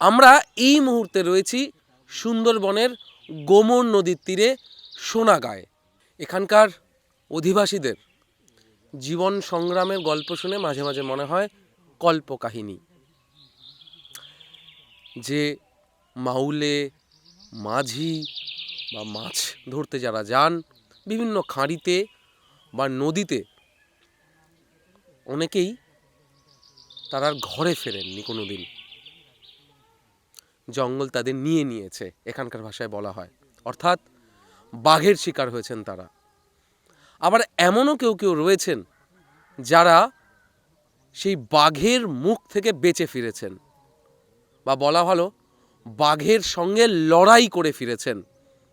আমরা এই মুহূর্তে রয়েছি সুন্দরবনের গোমর নদীর তীরে সোনাগাঁয়ে। এখানকার অধিবাসীদের জীবন সংগ্রামের গল্প শুনে মাঝে মাঝে মনে হয় কল্পকাহিনী। যে মাউলে, মাঝি বা মাছ ধরতে যারা যান বিভিন্ন খাঁড়িতে বা নদীতে, অনেকেই তারা ঘরে ফেরেননি কোনো দিন। জঙ্গল তাদের নিয়ে নিয়েছে, এখানকার ভাষায় বলা হয়, অর্থাৎ বাঘের শিকার হয়েছেন তারা। আবার এমনও কেউ কেউ রয়েছেন যারা সেই বাঘের মুখ থেকে বেঁচে ফিরেছেন, বা বলা ভালো বাঘের সঙ্গে লড়াই করে ফিরেছেন।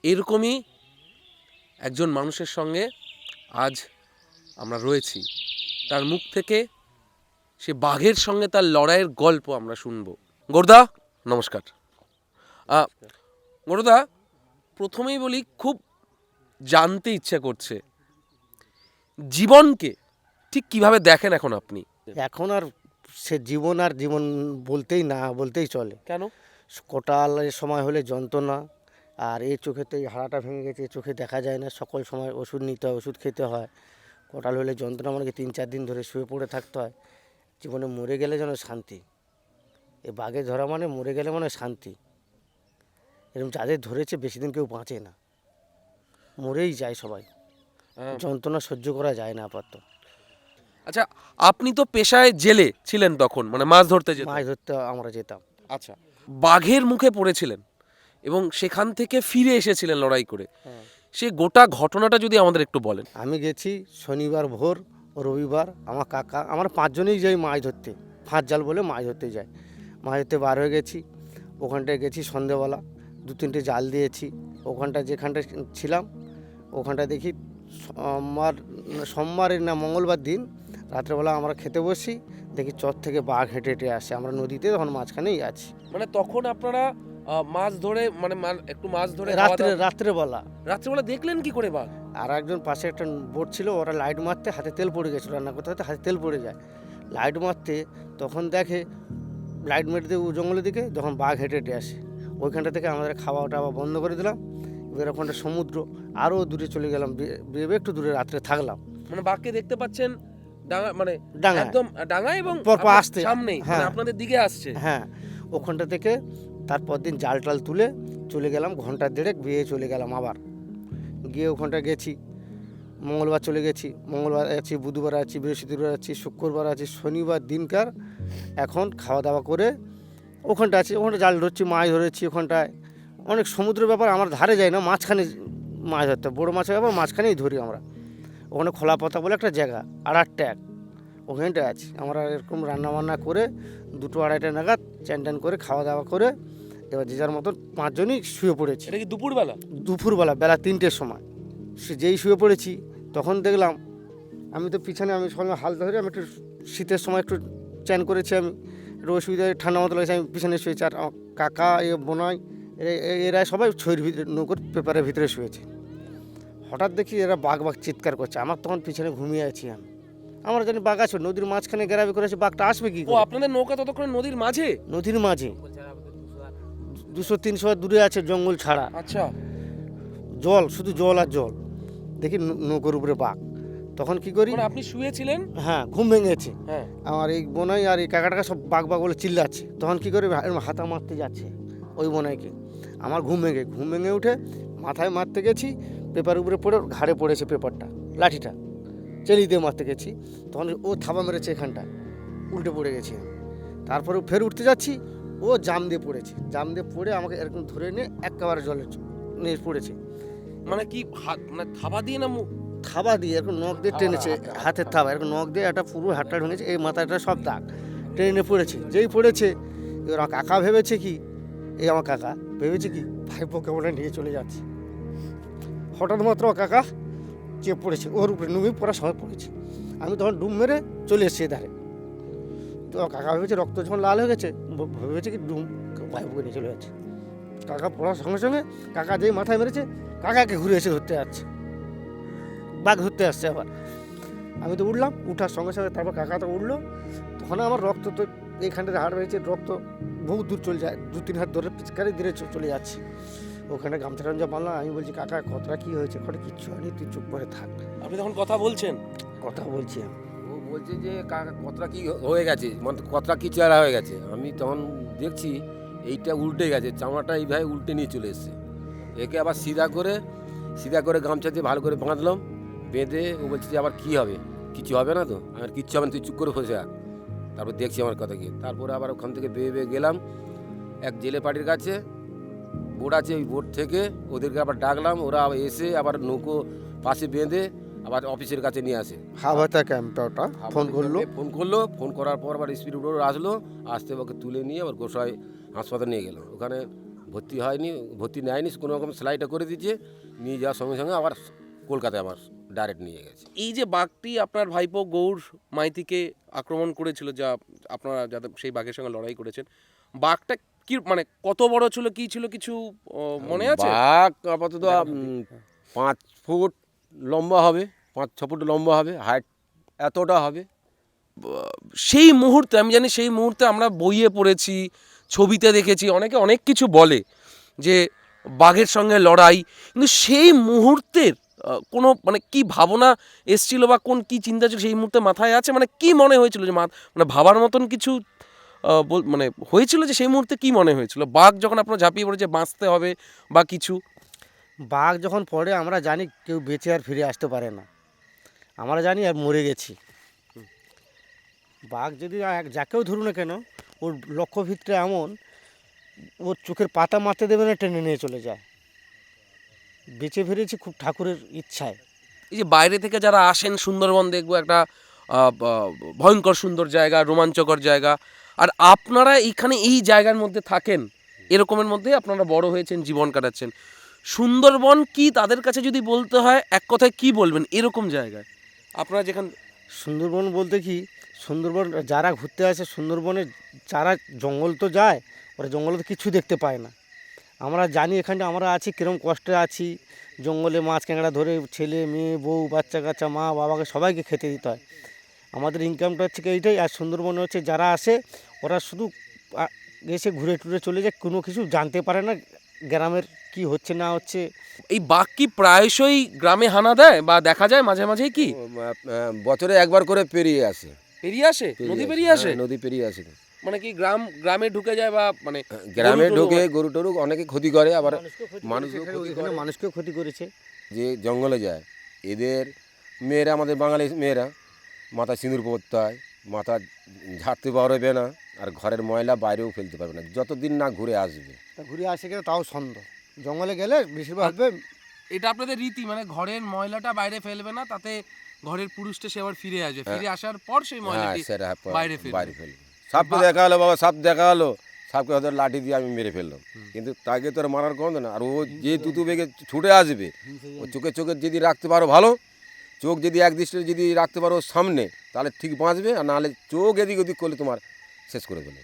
এরকমই একজন মানুষের সঙ্গে আজ আমরা রয়েছি। তার মুখ থেকে সে বাঘের সঙ্গে তার লড়াইয়ের গল্প আমরা শুনবো। গৌরদা, নমস্কার। গৌরদা, প্রথমেই বলি, খুব জানতে ইচ্ছা করছে জীবনকে ঠিক কিভাবে দেখেন এখন আপনি? এখন আর সে জীবন আর জীবন বলতেই চলে। কেন? কোটালের সময় হলে যন্ত্রণা, আর এই চোখেতে এই হাড়াটা ভেঙে গেছে, চোখে দেখা যায় না, সকল সময় ওষুধ নিতে হয়, ওষুধ খেতে হয়। কোটাল হলে যন্ত্রণা, আমাকে 3-4 দিন ধরে শুয়ে পড়ে থাকতে হয়। জীবনে মরে গেলে যেন শান্তি, এই বাঘে ধরা মানে মরে গেলে মানে শান্তি। এরকম যাদের ধরেছে বেশি দিন কেউ বাঁচে না, মরেই যায় সবাই। যন্ত্রণা সহ্য করা যায় না আপাতত। আচ্ছা, আপনি তো পেশায় জেলে ছিলেন তখন, মানে মাছ ধরতে মাছ ধরতে আমরা যেতাম। আচ্ছা, বাঘের মুখে পড়েছিলেন এবং সেখান থেকে ফিরে এসেছিলেন লড়াই করে। সে গোটা ঘটনাটা যদি আমাদের একটু বলেন। আমি গেছি শনিবার ভোর, রবিবার আমার কাকা, আমরা 5 জনেই যাই মাছ ধরতে। ফাঁস জাল বলে মাছ ধরতে যাই। মাছ ধরতে বার হয়ে গেছি, ওখানটায় গেছি সন্ধেবেলা, 2-3টে জাল দিয়েছি। ওখানটা যেখানটা ছিলাম ওখানটা দেখি সোমবারের না মঙ্গলবার দিন রাত্রেবেলা আমরা খেতে বসি, দেখি চর থেকে বাঘ হেঁটে হেঁটে আসে। আমরা নদীতে তখন মাঝখানেই আছি। মানে তখন আপনারা মাছ ধরে, মানে একটু মাছ ধরে রাত্রেবেলা দেখলেন কি করে বাঘ? আর একজন পাশে একটা বোট ছিল, ওরা লাইট মারতে হাতে তেল পড়ে গেছিলো, রান্না করতে হতে হাতে তেল পড়ে যায়। লাইট মারতে তখন দেখে লাইট মেরে দিয়ে জঙ্গলের দিকে যখন বাঘ হেঁটে হেঁটে আসে, ওইখানটা থেকে আমাদের খাওয়া টাওয়া বন্ধ করে দিলাম। এবার ওখানটা সমুদ্র, আরও দূরে চলে গেলাম, একটু দূরে রাত্রে থাকলাম। মানে বাঘকে দেখতে পাচ্ছেন ডাঙা, মানে ডাঙা, একদম ডাঙায় এবং আসতে সামনেই, হ্যাঁ, মানে আপনাদের দিকে আসছে। হ্যাঁ, ওখানটা থেকে তারপর দিন জাল টাল তুলে চলে গেলাম, ঘন্টা দেড়েক বিয়ে চলে গেলাম। আবার গিয়ে ওখানটা গেছি, মঙ্গলবার চলে গেছি, মঙ্গলবার আছি, বুধবার আছি, বৃহস্পতিবার আছি, শুক্রবার আছি, শনিবার দিনকার এখন খাওয়া দাওয়া করে ওখানটা আছি। ওখানটা জাল ধরছি, মাছ ধরেছি। ওখানটায় অনেক সমুদ্রের ব্যাপার, আমার ধারে যাই না, মাঝখানে মাছ ধরতে, বড়ো মাছের ব্যাপার মাঝখানেই ধরি আমরা। ওখানে খোলা পাতা বলে একটা জায়গা, আড়ার ট্যাগ, ওখানটায় আছি আমরা। এরকম রান্নাবান্না করে 2-2-2:30 নাগাদ চান করে খাওয়া দাওয়া করে এবার যে যার মতন 5 জনই শুয়ে পড়েছি। এটা কি দুপুরবেলা? দুপুরবেলা, বেলা 3টের সময় যেই শুয়ে পড়েছি তখন দেখলাম, আমি তো পিছনে, আমি সঙ্গে হালকা ধরে, আমি একটু শীতের সময় একটু চান করেছি, আমি একটু অসুবিধায় ঠান্ডা মতো লাগছে, আমি পিছনে শুয়েছি। আর আমার কাকা, বোনাই, এরা সবাই ছইয়ের ভিতরে, নৌকোর পেপারের ভিতরে শুয়েছে। হঠাৎ দেখি এরা বাঘ বাঘ চিৎকার করছে। আমার তখন পিছনে ঘুমিয়ে আছি আমি, আমরা জানি বাঘ আছে, নদীর মাঝখানে গ্যারাবি করেছে, বাঘটা আসবে কি? ও, আপনাদের নৌকা ততক্ষণ নদীর মাঝে? নদীর মাঝে 200-300 দূরে আছে, জঙ্গল ছাড়া। আচ্ছা, জল, শুধু জল আর জল। দেখি নৌকোর উপরে বাঘ। তখন কি করি, আপনি শুয়েছিলেন? হ্যাঁ, ঘুম ভেঙেছে। হ্যাঁ, আমার এই বোনাই আর এই কাকাটাকা সব বাঘ বাঘ বলে চিল্লাচ্ছে। তখন কি করি, হাতা মারতে যাচ্ছে ওই বোনাইকে। আমার ঘুম ভেঙে উঠে মাথায় মারতে গেছি, পেপার উপরে পড়ে ঘাড়ে পড়েছে পেপারটা, লাঠিটা চেলি দিয়ে মারতে গেছি। তখন ও থাবা মেরেছে, এখানটা উল্টে পড়ে গেছি। তারপরে ফের উঠতে যাচ্ছি, ও জাম দিয়ে পড়েছে। জাম দিয়ে পড়ে আমাকে এরকম ধরে নিয়ে একেবারে জলে নিয়ে পড়েছে। মানে কি মানে থাবা দিয়ে না থাবা দিয়ে এরকম নখ দিয়ে টেনেছে, হাতের থাবা এরকম নখ দিয়ে একটা পুরো হাতটা ঢুকেছে, এই মাথাটা সব দাগ টেনে পড়েছে। যেই পড়েছে, এবার আমার কাকা ভেবেছে কি, আমার কাকা ভেবেছে কি ভাইপোকে বলে নিয়ে চলে যাচ্ছে। হঠাৎ মাত্র কাকা চেয়ে পড়েছে, ওর উপরে নুমি পড়ার সময় পড়েছে। আমি তখন ডুব মেরে চলে এসেছি ধারে। তো কাকা ভেবেছে, রক্ত যখন লাল হয়ে গেছে, ভেবেছে কি ডুম ভাইপোকে নিয়ে চলে যাচ্ছে। কাকা পড়ার সঙ্গে সঙ্গে কাকা যেই মাথায় মেরেছে, কাকাকে ঘুরে এসে ধরতে যাচ্ছে, বাঘ ধরতে আসছে আবার। আমি তো উঠলাম, উঠার সঙ্গে সঙ্গে তারপর কাকা তো উঠলো। তখন আমার রক্ত তো এইখানটাতে হাড় হয়েছে, রক্ত বহু দূর চলে যায়, 2-3 হাত ধরে পিচকারি ধীরে চলে যাচ্ছে। ওখানে গামছা টামছা বাঁধলাম। আমি বলছি কাকা কতটা কী হয়েছে? ঘরে কিচ্ছু হয়নি, তুই চুপ করে থাক। আপনি তখন কথা বলছেন? কথা বলছি আমি। ও বলছে যে কাকা কতটা কি হয়ে গেছে, মানে কতটা কি চেহারা হয়ে গেছে। আমি তখন দেখছি এইটা উল্টে গেছে, চামড়াটা এইভাবে উল্টে নিয়ে চলে এসছে। একে আবার সিধা করে গামছা দিয়ে ভালো করে বাঁধলাম, বেঁধে ও বলছে যে আবার কী হবে, কিছু হবে না তো। আমার কিচ্ছু হবে না, তুই চুপ করে বসে থাক। তারপর দেখছি আমার কথা কি। তারপরে আবার ওখান থেকে বেয়ে গেলাম এক জেলে পার্টির কাছে, বোট আছে, ওই বোট থেকে ওদেরকে আবার ডাকলাম। ওরা এসে আবার নৌকো পাশে বেঁধে আবার অফিসের কাছে নিয়ে আসে। হাবাতা ক্যাম্পটা ওটা ফোন করলো। ফোন করার পর আবার স্পিড বোট আসলো, আসতে ওকে তুলে নিয়ে আবার গোসাই হাসপাতালে নিয়ে গেলাম। ওখানে ভর্তি নেয়নি, কোনো রকম সেলাইটা করে দিচ্ছে। নিয়ে যাওয়ার সঙ্গে সঙ্গে আবার কলকাতায় আবার ডাইরেক্ট নিয়ে গেছে। এই যে বাঘটি আপনার ভাইপো গৌর মাইতিকে আক্রমণ করেছিল, যা আপনারা যাদের সেই বাঘের সঙ্গে লড়াই করেছেন, বাঘটা কি মানে কত বড় ছিল, কি ছিল কিছু মনে আছে? বাঘ আপাতত 5 ফুট লম্বা হবে, 5-6 ফুট লম্বা হবে, হাইট এতটা হবে। সেই মুহূর্তে আমি জানি, সেই মুহূর্তে আমরা বইয়ে পড়েছি, ছবিতে দেখেছি, অনেকে অনেক কিছু বলে যে বাঘের সঙ্গে লড়াই, কিন্তু সেই মুহূর্তের কোনো মানে কি ভাবনা এসছিল বা কি চিন্তা ছিল সেই মুহূর্তে মাথায় আছে? মানে কি মনে হয়েছিল যে মানে ভাবার মতন কিছু মানে হয়েছিল যে সেই মুহূর্তে কি মনে হয়েছিল? বাঘ যখন আপনার ঝাঁপিয়ে পড়ে যে বাঁচতে হবে বা কিছু? বাঘ যখন পড়ে আমরা জানি কেউ বেঁচে আর ফিরে আসতে পারে না, আমরা জানি আর মরে গেছি। বাঘ যদি যাকেও ধরুন না কেন, ওর লক্ষ্যভিত্তিটা এমন, ওর চোখের পাতা মারতে দেবে না, টেনে নিয়ে চলে যায়। বেঁচে ফিরেছি খুব ঠাকুরের ইচ্ছায়। এই যে বাইরে থেকে যারা আসেন সুন্দরবন দেখবো, একটা ভয়ঙ্কর সুন্দর জায়গা, রোমাঞ্চকর জায়গা, আর আপনারা এইখানে এই জায়গার মধ্যে থাকেন, এরকমের মধ্যে আপনারা বড় হয়েছেন, জীবন কাটাচ্ছেন। সুন্দরবন কি তাদের কাছে যদি বলতে হয় এক কথায় কি বলবেন এরকম জায়গায় আপনারা যেখানে? সুন্দরবন বলতে কি, সুন্দরবন যারা ঘুরতে আসে সুন্দরবনে, যারা জঙ্গল তো যায়, ওরা জঙ্গলে তো কিছু দেখতে পায় না। আমরা জানি এখানটা আমরা আছি কীরকম কষ্টে আছি, জঙ্গলে মাছ ক্যাংড়া ধরে ছেলে মেয়ে বউ বাচ্চা কাচ্চা মা বাবাকে সবাইকে খেতে দিতে হয়। আমাদের ইনকামটা হচ্ছে কি এইটাই। আর সুন্দরবনে হচ্ছে যারা আসে ওরা শুধু এসে ঘুরে টুরে চলে যায়, কোনো কিছু জানতে পারে না গ্রামের কি হচ্ছে না হচ্ছে। এই বাঘ কি প্রায়শই গ্রামে হানা দেয় বা দেখা যায় মাঝে মাঝেই? কি বছরে একবার করে পেরিয়ে আসে। পেরিয়ে আসে? নদী পেরিয়ে আসে? হ্যাঁ, নদী পেরিয়ে আসে। মানে কি গ্রামে ঢুকে যায় বা মানে গ্রামে ঢুকে গরু টরু অনেকে ক্ষতি করে, আবার মানুষকেও ক্ষতি করেছে। যে জঙ্গলে যায় এদের মেয়েরা, আমাদের বাঙালি মেয়েরা মাথা সিঁদুর পরতে হয়, মাথা ঝাড়তে পারবে না, আর ঘরের ময়লা বাইরেও ফেলতে পারবে না যতদিন না ঘুরে আসবে। ঘুরে আসে গেলে তাও সন্দেহ, জঙ্গলে গেলে বেশিরভাগ হবে। এটা আপনাদের রীতি, মানে ঘরের ময়লাটা বাইরে ফেলবে না, তাতে ঘরের পুরুষটা সে আবার ফিরে আসবে, ফিরে আসার পর সেই ময়লাটি বাইরে ফেলবে। সাপকে দেখা হলো, বাবা সাপ দেখা হলো, সাপকে হয়তো লাঠি দিয়ে আমি মেরে ফেললাম, কিন্তু তাকে তো আর মারার কোনো না। আর ও যে তুতু বেগে ছুটে আসবে, ও চোখে যদি রাখতে পারো ভালো, চোখ যদি এক দৃষ্টিতে যদি রাখতে পারো সামনে, তাহলে ঠিক বাঁচবে, আর নাহলে চোখ এদিক ওদিক করলে তোমার শেষ করে দেবে।